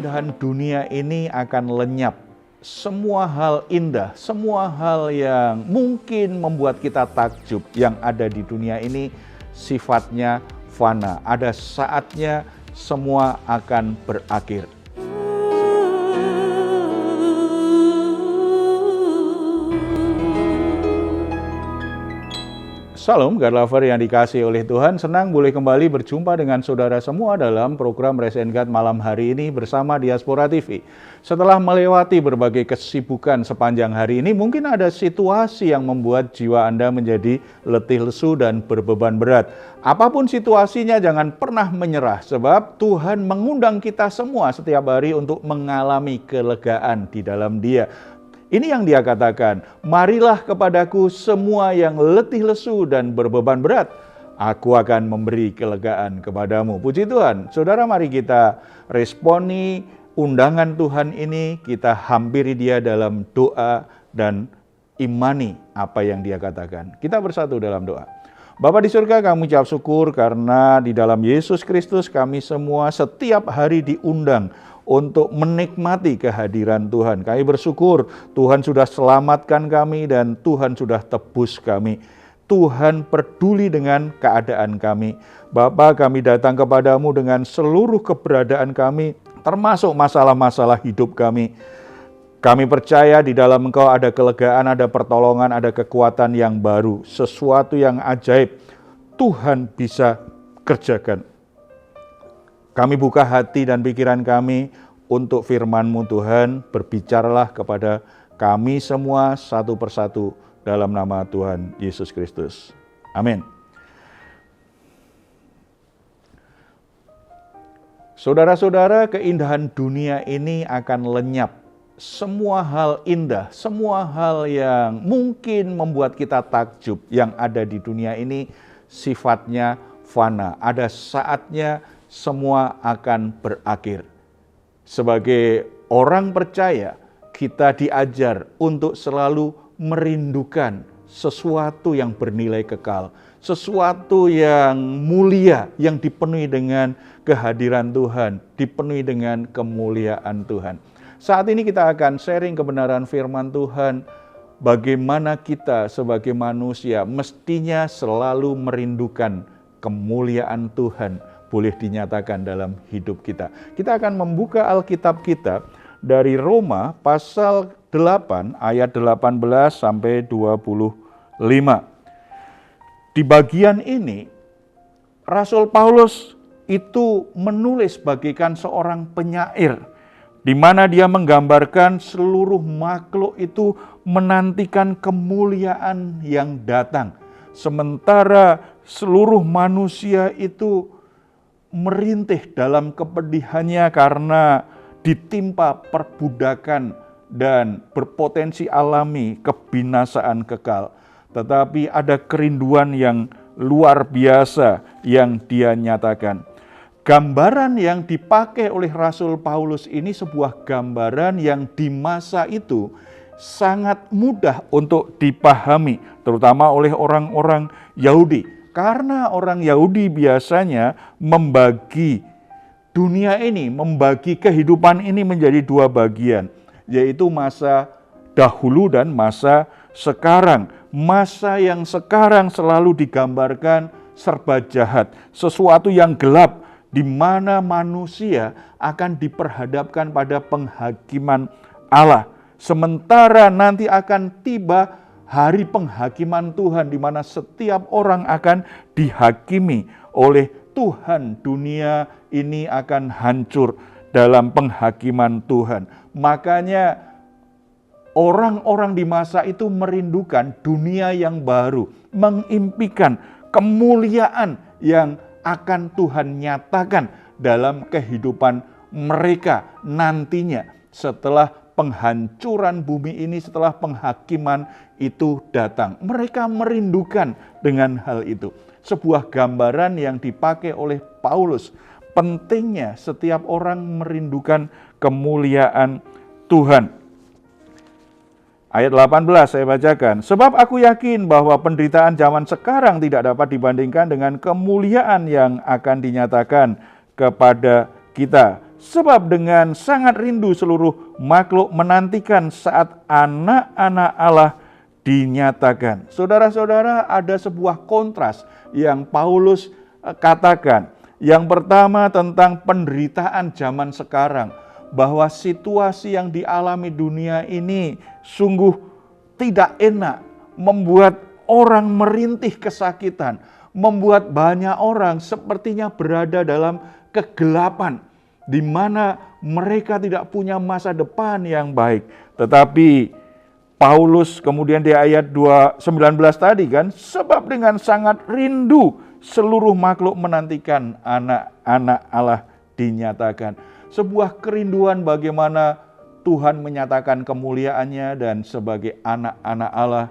keindahan dunia ini akan lenyap. Semua hal indah, semua hal yang mungkin membuat kita takjub yang ada di dunia ini sifatnya fana. Ada saatnya semua akan berakhir. Salam God Lover yang dikasihi oleh Tuhan, senang boleh kembali berjumpa dengan saudara semua dalam program Rise and God malam hari ini bersama Diaspora TV. Setelah melewati berbagai kesibukan sepanjang hari ini, mungkin ada situasi yang membuat jiwa Anda menjadi letih lesu dan berbeban berat. Apapun situasinya, jangan pernah menyerah, sebab Tuhan mengundang kita semua setiap hari untuk mengalami kelegaan di dalam Dia. Ini yang Dia katakan, marilah kepadaku semua yang letih lesu dan berbeban berat, aku akan memberi kelegaan kepadamu. Puji Tuhan, saudara, mari kita responi undangan Tuhan ini, kita hampiri Dia dalam doa dan imani apa yang Dia katakan. Kita bersatu dalam doa. Bapa di surga, kami ucap syukur karena di dalam Yesus Kristus kami semua setiap hari diundang untuk menikmati kehadiran Tuhan. Kami bersyukur Tuhan sudah selamatkan kami dan Tuhan sudah tebus kami. Tuhan peduli dengan keadaan kami. Bapa, kami datang kepadamu dengan seluruh keberadaan kami, termasuk masalah-masalah hidup kami. Kami percaya di dalam Engkau ada kelegaan, ada pertolongan, ada kekuatan yang baru. Sesuatu yang ajaib Tuhan bisa kerjakan. Kami buka hati dan pikiran kami untuk firman-Mu Tuhan, berbicaralah kepada kami semua satu persatu dalam nama Tuhan Yesus Kristus. Amin. Saudara-saudara, keindahan dunia ini akan lenyap. Semua hal indah, semua hal yang mungkin membuat kita takjub yang ada di dunia ini sifatnya fana. Ada saatnya semua akan berakhir. Sebagai orang percaya, kita diajar untuk selalu merindukan sesuatu yang bernilai kekal, sesuatu yang mulia, yang dipenuhi dengan kehadiran Tuhan, dipenuhi dengan kemuliaan Tuhan. Saat ini kita akan sharing kebenaran firman Tuhan, bagaimana kita sebagai manusia mestinya selalu merindukan kemuliaan Tuhan boleh dinyatakan dalam hidup kita. Kita akan membuka Alkitab kita dari Roma pasal 8 ayat 18 sampai 25. Di bagian ini Rasul Paulus itu menulis bagaikan seorang penyair, di mana dia menggambarkan seluruh makhluk itu menantikan kemuliaan yang datang. Sementara seluruh manusia itu merintih dalam kepedihannya karena ditimpa perbudakan dan berpotensi alami kebinasaan kekal. Tetapi ada kerinduan yang luar biasa yang dia nyatakan. Gambaran yang dipakai oleh Rasul Paulus ini sebuah gambaran yang di masa itu sangat mudah untuk dipahami, terutama oleh orang-orang Yahudi. Karena orang Yahudi biasanya membagi dunia ini, membagi kehidupan ini menjadi dua bagian, yaitu masa dahulu dan masa sekarang. Masa yang sekarang selalu digambarkan serba jahat, sesuatu yang gelap, di mana manusia akan diperhadapkan pada penghakiman Allah. Sementara nanti akan tiba hari penghakiman Tuhan, di mana setiap orang akan dihakimi oleh Tuhan. Dunia ini akan hancur dalam penghakiman Tuhan. Makanya orang-orang di masa itu merindukan dunia yang baru, mengimpikan kemuliaan yang akan Tuhan nyatakan dalam kehidupan mereka nantinya setelah penghancuran bumi ini, setelah penghakiman itu datang. Mereka merindukan dengan hal itu. Sebuah gambaran yang dipakai oleh Paulus. Pentingnya setiap orang merindukan kemuliaan Tuhan. Ayat 18 saya bacakan. Sebab aku yakin bahwa penderitaan zaman sekarang tidak dapat dibandingkan dengan kemuliaan yang akan dinyatakan kepada kita. Sebab dengan sangat rindu seluruh makhluk menantikan saat anak-anak Allah dinyatakan. Saudara-saudara, ada sebuah kontras yang Paulus katakan. Yang pertama tentang penderitaan zaman sekarang, bahwa situasi yang dialami dunia ini sungguh tidak enak, membuat orang merintih kesakitan, membuat banyak orang sepertinya berada dalam kegelapan, di mana mereka tidak punya masa depan yang baik. Tetapi Paulus kemudian di ayat 19 tadi kan, sebab dengan sangat rindu seluruh makhluk menantikan anak-anak Allah dinyatakan. Sebuah kerinduan bagaimana Tuhan menyatakan kemuliaannya, dan sebagai anak-anak Allah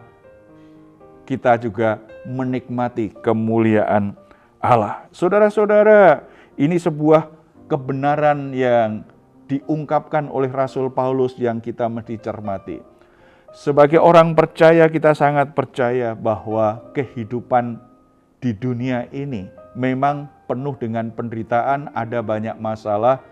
kita juga menikmati kemuliaan Allah. Saudara-saudara, ini sebuah kebenaran yang diungkapkan oleh Rasul Paulus yang kita mesti cermati. Sebagai orang percaya, kita sangat percaya bahwa kehidupan di dunia ini memang penuh dengan penderitaan, ada banyak masalah,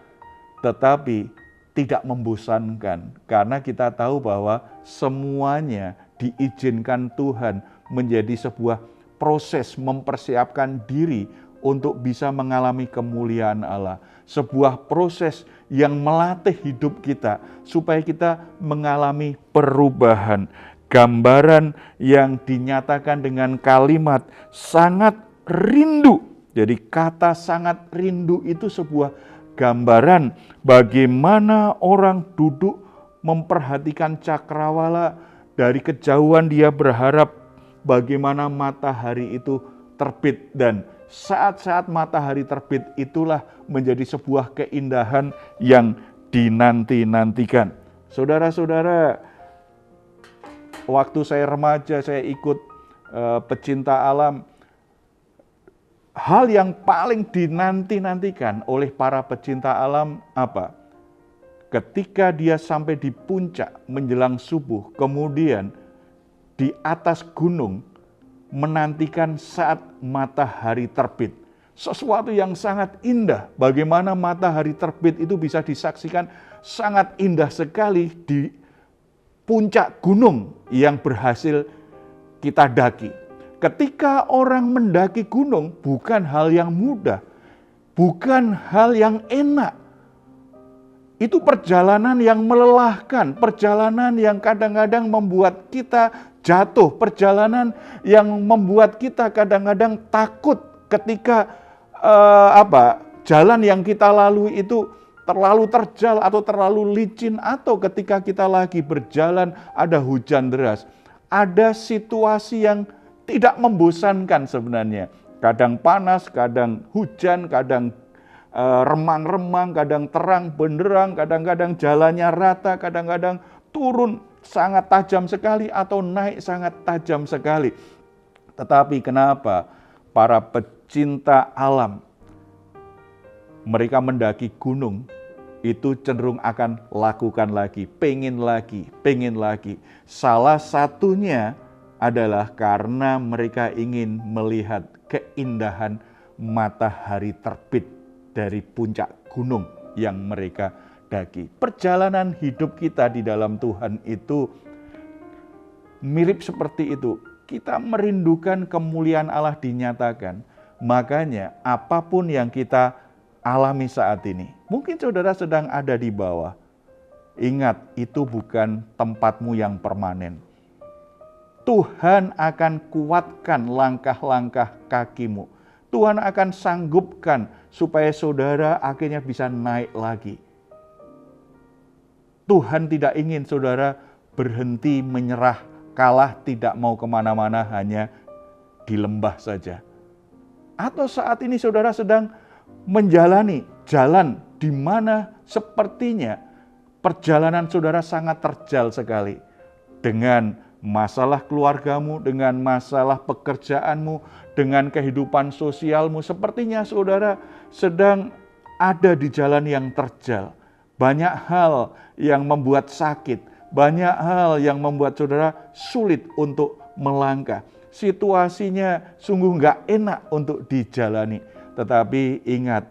tetapi tidak membosankan. Karena kita tahu bahwa semuanya diizinkan Tuhan menjadi sebuah proses mempersiapkan diri untuk bisa mengalami kemuliaan Allah. Sebuah proses yang melatih hidup kita supaya kita mengalami perubahan. Gambaran yang dinyatakan dengan kalimat sangat rindu. Jadi kata sangat rindu itu sebuah gambaran bagaimana orang duduk memperhatikan cakrawala, dari kejauhan dia berharap bagaimana matahari itu terbit, dan saat-saat matahari terbit itulah menjadi sebuah keindahan yang dinanti-nantikan. Saudara-saudara, waktu saya remaja saya ikut pecinta alam. Hal yang paling dinanti-nantikan oleh para pecinta alam apa? Ketika dia sampai di puncak menjelang subuh, kemudian di atas gunung menantikan saat matahari terbit. Sesuatu yang sangat indah, bagaimana matahari terbit itu bisa disaksikan sangat indah sekali di puncak gunung yang berhasil kita daki. Ketika orang mendaki gunung bukan hal yang mudah, bukan hal yang enak. Itu perjalanan yang melelahkan, perjalanan yang kadang-kadang membuat kita jatuh, perjalanan yang membuat kita kadang-kadang takut ketika jalan yang kita lalui itu terlalu terjal atau terlalu licin, atau ketika kita lagi berjalan ada hujan deras. Ada situasi yang tidak membosankan sebenarnya. Kadang panas, kadang hujan, kadang remang-remang, kadang terang benderang, kadang-kadang jalannya rata, kadang-kadang turun sangat tajam sekali atau naik sangat tajam sekali. Tetapi kenapa para pecinta alam, mereka mendaki gunung itu cenderung akan lakukan lagi, pengen lagi. Salah satunya adalah karena mereka ingin melihat keindahan matahari terbit dari puncak gunung yang mereka daki. Perjalanan hidup kita di dalam Tuhan itu mirip seperti itu. Kita merindukan kemuliaan Allah dinyatakan. Makanya apapun yang kita alami saat ini, mungkin saudara sedang ada di bawah. Ingat, itu bukan tempatmu yang permanen. Tuhan akan kuatkan langkah-langkah kakimu. Tuhan akan sanggupkan supaya saudara akhirnya bisa naik lagi. Tuhan tidak ingin saudara berhenti menyerah, kalah, tidak mau kemana-mana, hanya di lembah saja. Atau saat ini saudara sedang menjalani jalan di mana sepertinya perjalanan saudara sangat terjal sekali. Dengan masalah keluargamu, dengan masalah pekerjaanmu, dengan kehidupan sosialmu, sepertinya saudara sedang ada di jalan yang terjal. Banyak hal yang membuat sakit, banyak hal yang membuat saudara sulit untuk melangkah. Situasinya sungguh nggak enak untuk dijalani. Tetapi ingat,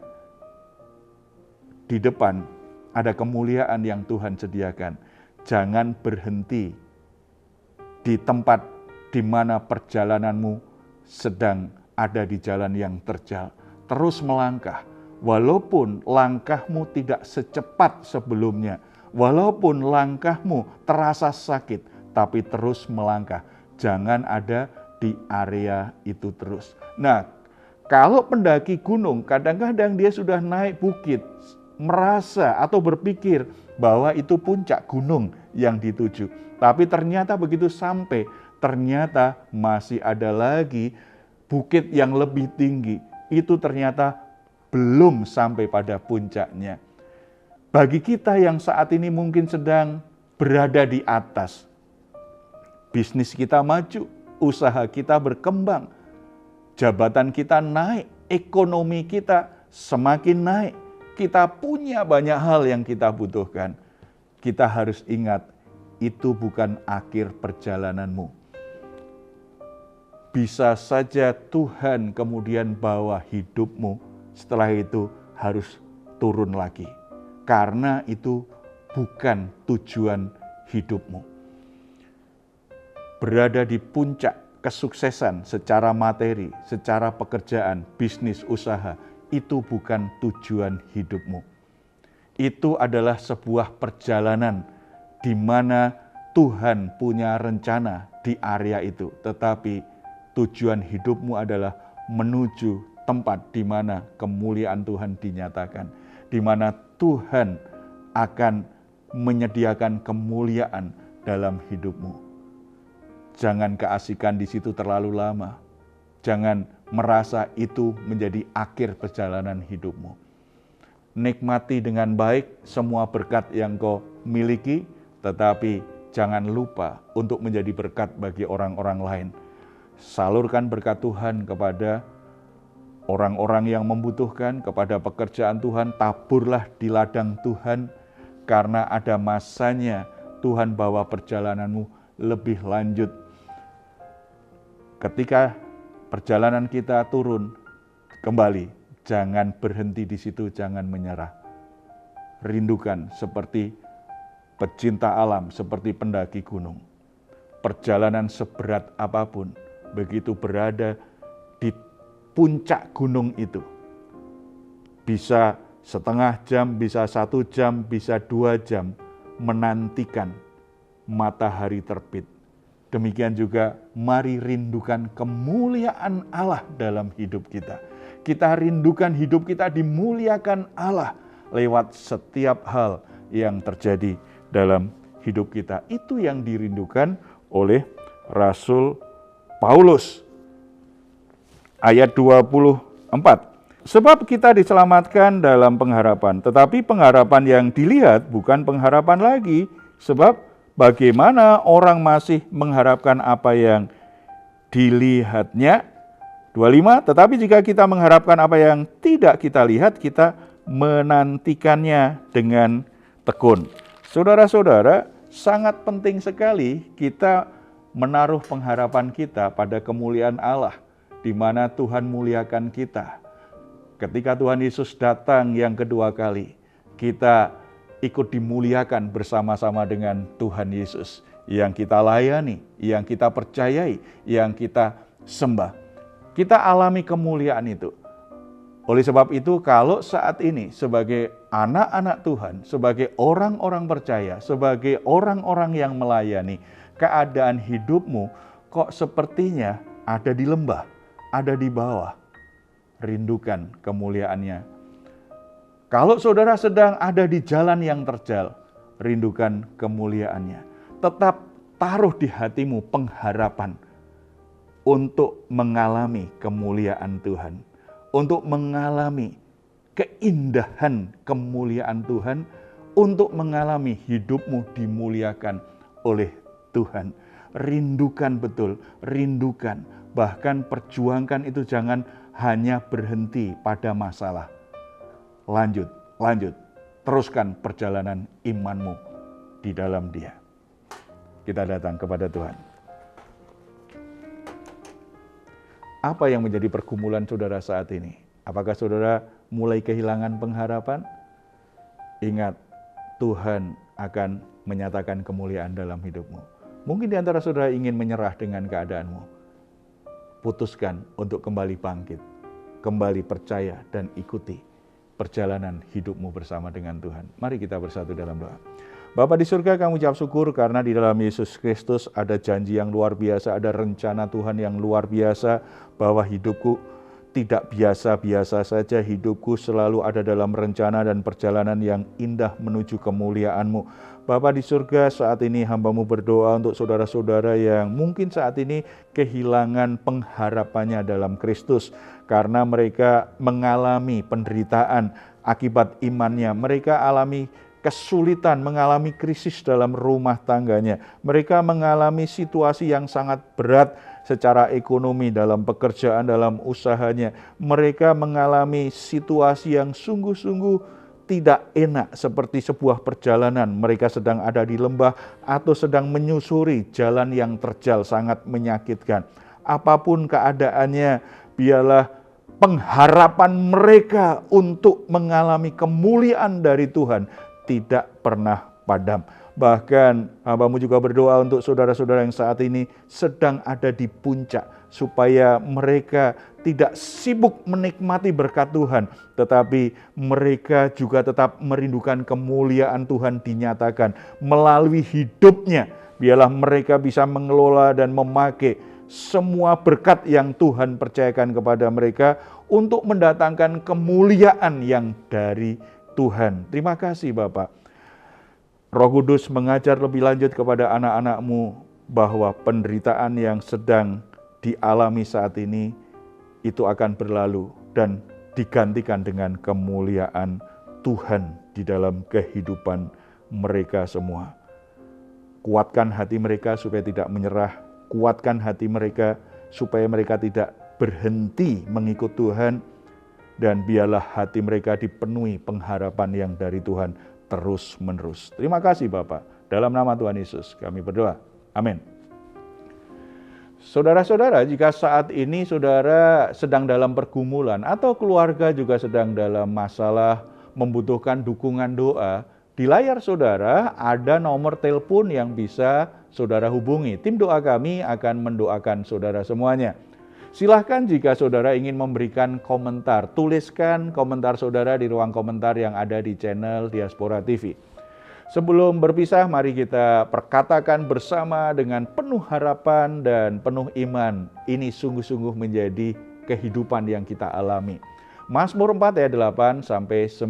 di depan ada kemuliaan yang Tuhan sediakan. Jangan berhenti di tempat di mana perjalananmu sedang ada di jalan yang terjal. Terus melangkah, walaupun langkahmu tidak secepat sebelumnya, walaupun langkahmu terasa sakit, tapi terus melangkah. Jangan ada di area itu terus. Nah, kalau pendaki gunung, kadang-kadang dia sudah naik bukit, merasa atau berpikir bahwa itu puncak gunung yang dituju. Tapi ternyata begitu sampai, ternyata masih ada lagi bukit yang lebih tinggi. Itu ternyata belum sampai pada puncaknya. Bagi kita yang saat ini mungkin sedang berada di atas, bisnis kita maju, usaha kita berkembang, jabatan kita naik, ekonomi kita semakin naik, kita punya banyak hal yang kita butuhkan. Kita harus ingat, itu bukan akhir perjalananmu. Bisa saja Tuhan kemudian bawa hidupmu, setelah itu harus turun lagi. Karena itu bukan tujuan hidupmu. Berada di puncak kesuksesan secara materi, secara pekerjaan, bisnis, usaha, itu bukan tujuan hidupmu. Itu adalah sebuah perjalanan di mana Tuhan punya rencana di area itu. Tetapi tujuan hidupmu adalah menuju tempat di mana kemuliaan Tuhan dinyatakan. Di mana Tuhan akan menyediakan kemuliaan dalam hidupmu. Jangan keasikan di situ terlalu lama. Jangan merasa itu menjadi akhir perjalanan hidupmu. Nikmati dengan baik semua berkat yang kau miliki, tetapi jangan lupa untuk menjadi berkat bagi orang-orang lain. Salurkan berkat Tuhan kepada orang-orang yang membutuhkan, kepada pekerjaan Tuhan, taburlah di ladang Tuhan, karena ada masanya Tuhan bawa perjalananmu lebih lanjut. Ketika perjalanan kita turun kembali, jangan berhenti di situ, jangan menyerah. Rindukan seperti pecinta alam, seperti pendaki gunung. Perjalanan seberat apapun, begitu berada di puncak gunung itu, bisa setengah jam, bisa 1 jam, bisa 2 jam, menantikan matahari terbit. Demikian juga mari rindukan kemuliaan Allah dalam hidup kita. Kita rindukan hidup kita dimuliakan Allah lewat setiap hal yang terjadi dalam hidup kita. Itu yang dirindukan oleh Rasul Paulus. Ayat 24. Sebab kita diselamatkan dalam pengharapan, tetapi pengharapan yang dilihat bukan pengharapan lagi. Sebab bagaimana orang masih mengharapkan apa yang dilihatnya. 25, tetapi jika kita mengharapkan apa yang tidak kita lihat, kita menantikannya dengan tekun. Saudara-saudara, sangat penting sekali kita menaruh pengharapan kita pada kemuliaan Allah, di mana Tuhan muliakan kita. Ketika Tuhan Yesus datang yang kedua kali, kita ikut dimuliakan bersama-sama dengan Tuhan Yesus, yang kita layani, yang kita percayai, yang kita sembah. Kita alami kemuliaan itu. Oleh sebab itu, kalau saat ini sebagai anak-anak Tuhan, sebagai orang-orang percaya, sebagai orang-orang yang melayani, keadaan hidupmu kok sepertinya ada di lembah, ada di bawah. Rindukan kemuliaannya. Kalau saudara sedang ada di jalan yang terjal, rindukan kemuliaannya. Tetap taruh di hatimu pengharapan untuk mengalami kemuliaan Tuhan, untuk mengalami keindahan kemuliaan Tuhan, untuk mengalami hidupmu dimuliakan oleh Tuhan. Rindukan betul, rindukan. Bahkan perjuangkan itu, jangan hanya berhenti pada masalah. Lanjut, teruskan perjalanan imanmu di dalam Dia. Kita datang kepada Tuhan. Apa yang menjadi pergumulan saudara saat ini? Apakah saudara mulai kehilangan pengharapan? ingat, Tuhan akan menyatakan kemuliaan dalam hidupmu. Mungkin di antara saudara ingin menyerah dengan keadaanmu. Putuskan untuk kembali bangkit, kembali percaya dan ikuti perjalanan hidupmu bersama dengan Tuhan. Mari kita bersatu dalam doa. Bapa di surga, kami ucap syukur karena di dalam Yesus Kristus ada janji yang luar biasa, ada rencana Tuhan yang luar biasa, bahwa hidupku tidak biasa-biasa saja, hidupku selalu ada dalam rencana dan perjalanan yang indah menuju kemuliaan-Mu. Bapa di surga, saat ini hamba-Mu berdoa untuk saudara-saudara yang mungkin saat ini kehilangan pengharapannya dalam Kristus, karena mereka mengalami penderitaan akibat imannya, mereka alami kesulitan, mengalami krisis dalam rumah tangganya, mereka mengalami situasi yang sangat berat secara ekonomi, dalam pekerjaan, dalam usahanya. Mereka mengalami situasi yang sungguh-sungguh tidak enak, seperti sebuah perjalanan. Mereka sedang ada di lembah atau sedang menyusuri jalan yang terjal, sangat menyakitkan. Apapun keadaannya, biarlah pengharapan mereka untuk mengalami kemuliaan dari Tuhan tidak pernah padam. Bahkan hamba-Mu juga berdoa untuk saudara-saudara yang saat ini sedang ada di puncak, supaya mereka tidak sibuk menikmati berkat Tuhan, tetapi mereka juga tetap merindukan kemuliaan Tuhan dinyatakan melalui hidupnya. Biarlah mereka bisa mengelola dan memakai semua berkat yang Tuhan percayakan kepada mereka untuk mendatangkan kemuliaan yang dari Tuhan. Terima kasih Bapak. Roh Kudus mengajar lebih lanjut kepada anak-anak-Mu bahwa penderitaan yang sedang dialami saat ini itu akan berlalu dan digantikan dengan kemuliaan Tuhan di dalam kehidupan mereka semua. Kuatkan hati mereka supaya tidak menyerah, kuatkan hati mereka supaya mereka tidak berhenti mengikut Tuhan, dan biarlah hati mereka dipenuhi pengharapan yang dari Tuhan terus-menerus. Terima kasih Bapak. Dalam nama Tuhan Yesus kami berdoa. Amin. Saudara-saudara, jika saat ini saudara sedang dalam pergumulan atau keluarga juga sedang dalam masalah, membutuhkan dukungan doa, di layar saudara ada nomor telepon yang bisa saudara hubungi. Tim doa kami akan mendoakan saudara semuanya. Silahkan jika saudara ingin memberikan komentar, tuliskan komentar saudara di ruang komentar yang ada di channel Diaspora TV. Sebelum berpisah, mari kita perkatakan bersama dengan penuh harapan dan penuh iman. Ini sungguh-sungguh menjadi kehidupan yang kita alami. Mazmur 4 ayat 8-9.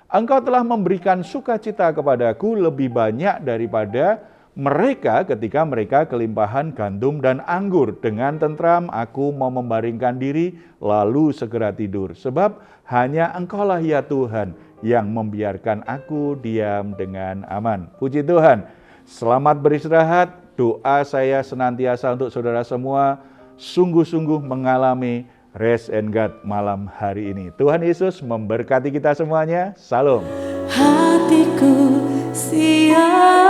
Engkau telah memberikan sukacita kepadaku lebih banyak daripada mereka ketika mereka kelimpahan gandum dan anggur. Dengan tentram aku mau membaringkan diri, lalu segera tidur. Sebab hanya Engkaulah ya Tuhan yang membiarkan aku diam dengan aman. Puji Tuhan. Selamat beristirahat. Doa saya senantiasa untuk saudara semua sungguh-sungguh mengalami rest and God malam hari ini. Tuhan Yesus memberkati kita semuanya. Salam. Hatiku siap